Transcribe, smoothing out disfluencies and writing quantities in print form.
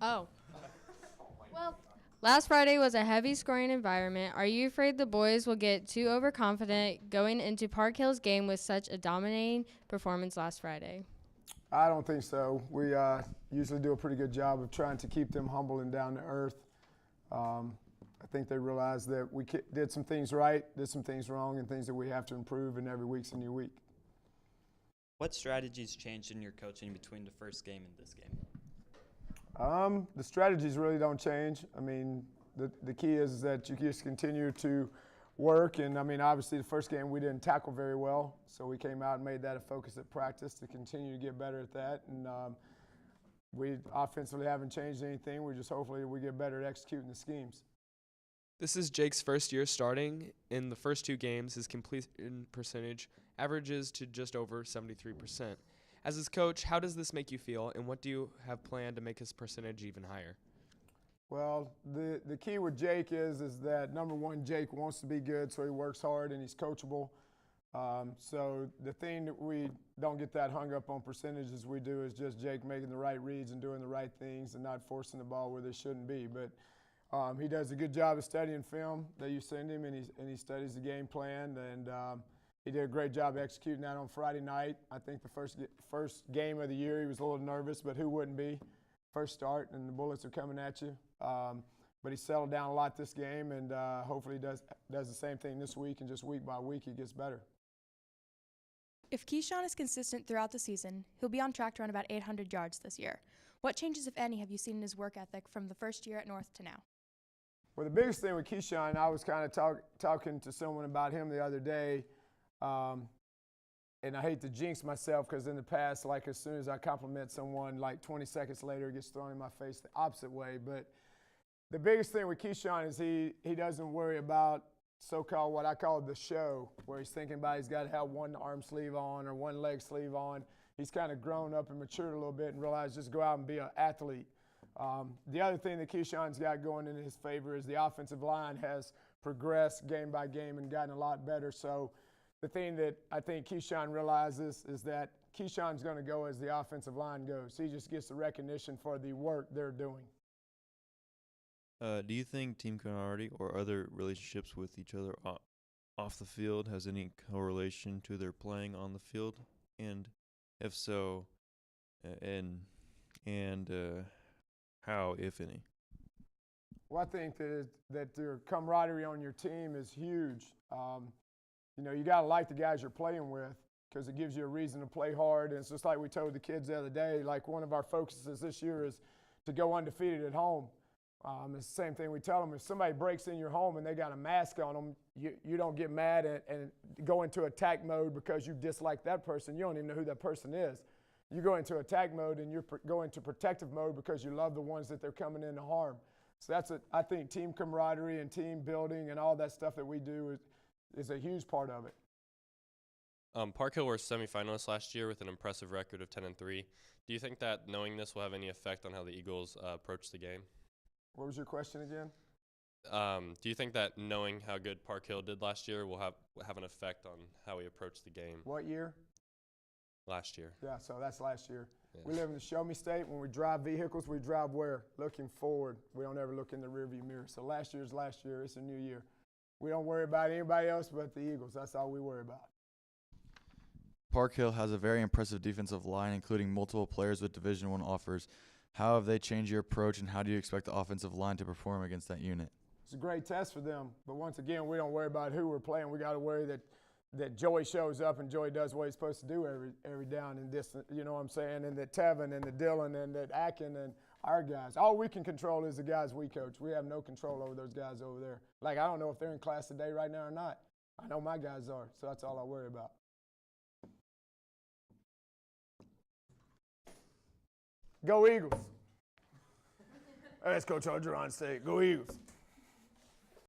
Oh. Well, last Friday was a heavy scoring environment. Are you afraid the boys will get too overconfident going into Park Hill's game with such a dominating performance last Friday? I don't think so. We usually do a pretty good job of trying to keep them humble and down to earth. I think they realize that we did some things right, did some things wrong, and things that we have to improve, and every week's a new week. What strategies changed in your coaching between the first game and this game? The strategies really don't change. I mean, the key is that you just continue to work. And, I mean, obviously the first game we didn't tackle very well. So we came out and made that a focus at practice to continue to get better at that. And we offensively haven't changed anything. We just hopefully we get better at executing the schemes. This is Jake's first year starting. In the first two games, his completion percentage averages to just over 73%. As his coach, how does this make you feel, and what do you have planned to make his percentage even higher? Well, the key with Jake is that, number one, Jake wants to be good, so he works hard and he's coachable. So the thing that we don't get that hung up on percentages we do is just Jake making the right reads and doing the right things and not forcing the ball where they shouldn't be. But he does a good job of studying film that you send him, and he studies the game plan. And he did a great job executing that on Friday night. I think the first game of the year he was a little nervous, but who wouldn't be? First start, and the bullets are coming at you. But he settled down a lot this game, and hopefully does the same thing this week, and just week by week he gets better. If Keyshawn is consistent throughout the season, he'll be on track to run about 800 yards this year. What changes, if any, have you seen in his work ethic from the first year at North to now? Well, the biggest thing with Keyshawn, I was kind of talking to someone about him the other day, and I hate to jinx myself because in the past, like as soon as I compliment someone, like 20 seconds later, it gets thrown in my face the opposite way. But the biggest thing with Keyshawn is he doesn't worry about so-called what I call the show, where he's thinking about he's got to have one arm sleeve on or one leg sleeve on. He's kind of grown up and matured a little bit and realized just go out and be an athlete. The other thing that Keyshawn's got going in his favor is the offensive line has progressed game by game and gotten a lot better. So the thing that I think Keyshawn realizes is that Keyshawn's going to go as the offensive line goes. He just gets the recognition for the work they're doing. Do you think team camaraderie or other relationships with each other off the field has any correlation to their playing on the field? And if so, and how, if any? Well, I think that your camaraderie on your team is huge. You got to like the guys you're playing with because it gives you a reason to play hard. And it's just like we told the kids the other day, like one of our focuses this year is to go undefeated at home. It's the same thing we tell them. If somebody breaks in your home and they got a mask on them, you don't get mad and go into attack mode because you dislike that person. You don't even know who that person is. You go into attack mode and you go into protective mode because you love the ones that they're coming in to harm. So I think team camaraderie and team building and all that stuff that we do is a huge part of it. Park Hill were semifinalists last year with an impressive record of 10-3. Do you think that knowing this will have any effect on how the Eagles approach the game? What was your question again? Do you think that knowing how good Park Hill did last year will have an effect on how we approach the game? What year? Last year. Yeah, so that's last year. Yeah. We live in the show-me state. When we drive vehicles, we drive where? Looking forward. We don't ever look in the rearview mirror. So last year's last year. It's a new year. We don't worry about anybody else but the Eagles. That's all we worry about. Park Hill has a very impressive defensive line, including multiple players with Division I offers. How have they changed your approach, and how do you expect the offensive line to perform against that unit? It's a great test for them. But once again, we don't worry about who we're playing. We got to worry that Joey shows up and Joey does what he's supposed to do every down and distance. You know what I'm saying? And that Tevin and that Dylan and that Akin and our guys. All we can control is the guys we coach. We have no control over those guys over there. Like, I don't know if they're in class today right now or not. I know my guys are, so that's all I worry about. Go Eagles. Let's go Charger on state. Go Eagles.